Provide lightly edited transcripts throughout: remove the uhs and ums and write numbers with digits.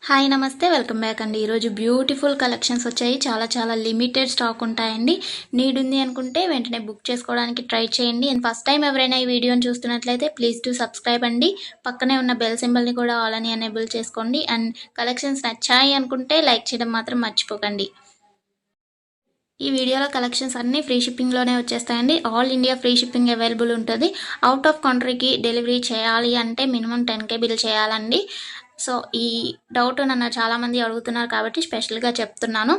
Hi నమస్తే welcome back అండి. ఈరోజు బ్యూటిఫుల్ కలెక్షన్స్ వచ్చాయి. చాలా లిమిటెడ్ స్టాక్ ఉంటాయండి. నీడ్ ఉంది అనుకుంటే వెంటనే బుక్ చేసుకోవడానికి ట్రై చేయండి. అండ్ ఫస్ట్ టైం ఎవరైనా ఈ వీడియోని చూస్తున్నట్లయితే ప్లీజ్ టు సబ్స్క్రైబ్ అండి. పక్కనే ఉన్న బెల్ సింబల్ని కూడా ఆల్ అని ఎనేబుల్ చేసుకోండి. అండ్ కలెక్షన్స్ నచ్చాయి అనుకుంటే లైక్ చేయడం మాత్రం మర్చిపోకండి. ఈ వీడియోలో కలెక్షన్స్ అన్నీ ఫ్రీ షిప్పింగ్లోనే వచ్చేస్తాయండి. All India free shipping available ఉంటుంది. అవుట్ ఆఫ్ కంట్రీకి డెలివరీ చేయాలి అంటే మినిమం 10K బిల్ చేయాలండి. సో ఈ డౌట్ నన్ను చాలామంది అడుగుతున్నారు కాబట్టి స్పెషల్గా చెప్తున్నాను.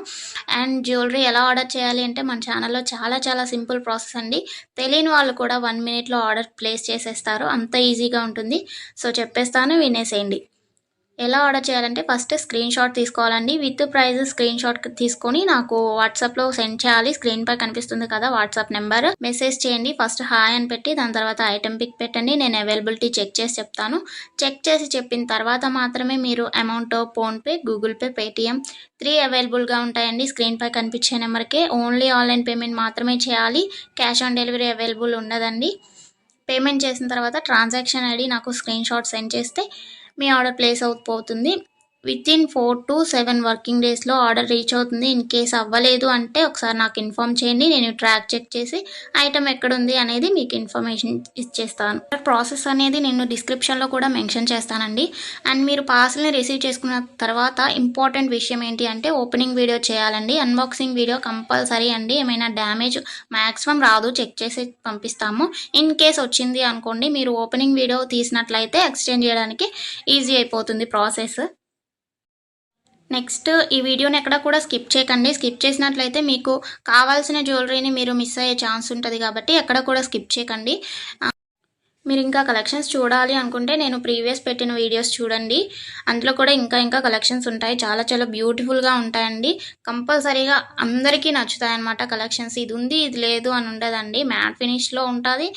అండ్ జ్యువెలరీ ఎలా ఆర్డర్ చేయాలి అంటే మన ఛానల్లో చాలా సింపుల్ ప్రాసెస్ అండి. తెలియని వాళ్ళు కూడా 1 మినిట్లో ఆర్డర్ ప్లేస్ చేసేస్తారు. అంత ఈజీగా ఉంటుంది. సో చెప్పేస్తాను, వినేసేయండి. ఎలా ఆర్డర్ చేయాలంటే ఫస్ట్ స్క్రీన్ షాట్ తీసుకోవాలండి. విత్ ప్రైస్ స్క్రీన్ షాట్ తీసుకొని నాకు వాట్సాప్లో సెండ్ చేయాలి. స్క్రీన్ పై కనిపిస్తుంది కదా వాట్సాప్ నెంబర్, మెసేజ్ చేయండి. ఫస్ట్ హాయ్ అని పెట్టి దాని తర్వాత ఐటెం పిక్ పెట్టండి. నేను అవైలబిలిటీ చెక్ చేసి చెప్తాను. చెక్ చేసి చెప్పిన తర్వాత మాత్రమే మీరు amount PhonePe, Google pay, Paytm 3 అవైలబుల్గా ఉంటాయండి. స్క్రీన్ పై కనిపించే నెంబర్కే ఓన్లీ ఆన్లైన్ పేమెంట్ మాత్రమే చేయాలి. క్యాష్ ఆన్ డెలివరీ అవైలబుల్ ఉండదండి. పేమెంట్ చేసిన తర్వాత ట్రాన్సాక్షన్ ఐడి నాకు స్క్రీన్ షాట్ సెండ్ చేస్తే మీ ఆర్డర్ ప్లేస్ అవుతుంది. వితిన్ 4 to 7 వర్కింగ్ డేస్లో ఆర్డర్ రీచ్ అవుతుంది. ఇన్ కేస్ అవ్వలేదు అంటే ఒకసారి నాకు ఇన్ఫామ్ చేయండి. నేను ట్రాక్ చెక్ చేసి ఐటమ్ ఎక్కడుంది అనేది మీకు ఇన్ఫర్మేషన్ ఇచ్చేస్తాను. ప్రాసెస్ అనేది నేను డిస్క్రిప్షన్లో కూడా మెన్షన్ చేస్తానండి. అండ్ మీరు పార్సల్ని రిసీవ్ చేసుకున్న తర్వాత ఇంపార్టెంట్ విషయం ఏంటి అంటే ఓపెనింగ్ వీడియో చేయాలండి. అన్బాక్సింగ్ వీడియో కంపల్సరీ అండి. ఏమైనా డ్యామేజ్ మ్యాక్సిమం రాదు, చెక్ చేసి పంపిస్తాము. ఇన్ కేస్ వచ్చింది అనుకోండి, మీరు ఓపెనింగ్ వీడియో తీసినట్లయితే ఎక్స్చేంజ్ చేయడానికి ఈజీ అయిపోతుంది ప్రాసెస్. నెక్స్ట్ ఈ వీడియోని ఎక్కడ కూడా స్కిప్ చేయకండి. స్కిప్ చేసినట్లయితే మీకు కావాల్సిన జ్యువెలరీని మీరు మిస్ అయ్యే ఛాన్స్ ఉంటుంది కాబట్టి ఎక్కడ కూడా స్కిప్ చేయకండి. మీరు ఇంకా కలెక్షన్స్ చూడాలి అనుకుంటే నేను ప్రీవియస్ పెట్టిన వీడియోస్ చూడండి. అందులో కూడా ఇంకా కలెక్షన్స్ ఉంటాయి. చాలా బ్యూటిఫుల్గా ఉంటాయండి. కంపల్సరీగా అందరికీ నచ్చుతాయి అన్నమాట కలెక్షన్స్. ఇది ఉంది ఇది లేదు అని ఉండదండి. మ్యాట్ ఫినిష్లో ఉంటుంది.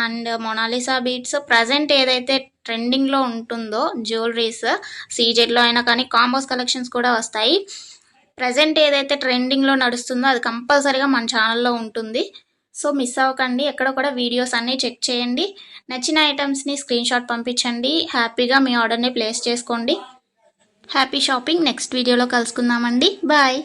అండ్ మొనాలిసా బీట్స్ ప్రజెంట్ ఏదైతే ట్రెండింగ్లో ఉంటుందో జ్యువెలరీస్ సీజెడ్లో అయినా కానీ కాంబోస్ కలెక్షన్స్ కూడా వస్తాయి. ప్రజెంట్ ఏదైతే ట్రెండింగ్లో నడుస్తుందో అది కంపల్సరీగా మన ఛానల్లో ఉంటుంది. సో మిస్ అవ్వకండి. ఎక్కడ కూడా వీడియోస్ అన్నీ చెక్ చేయండి. నచ్చిన ఐటమ్స్ని స్క్రీన్ షాట్ పంపించండి. హ్యాపీగా మీ ఆర్డర్ని ప్లేస్ చేసుకోండి. Happy shopping. నెక్స్ట్ వీడియోలో కలుసుకుందామండి. బాయ్.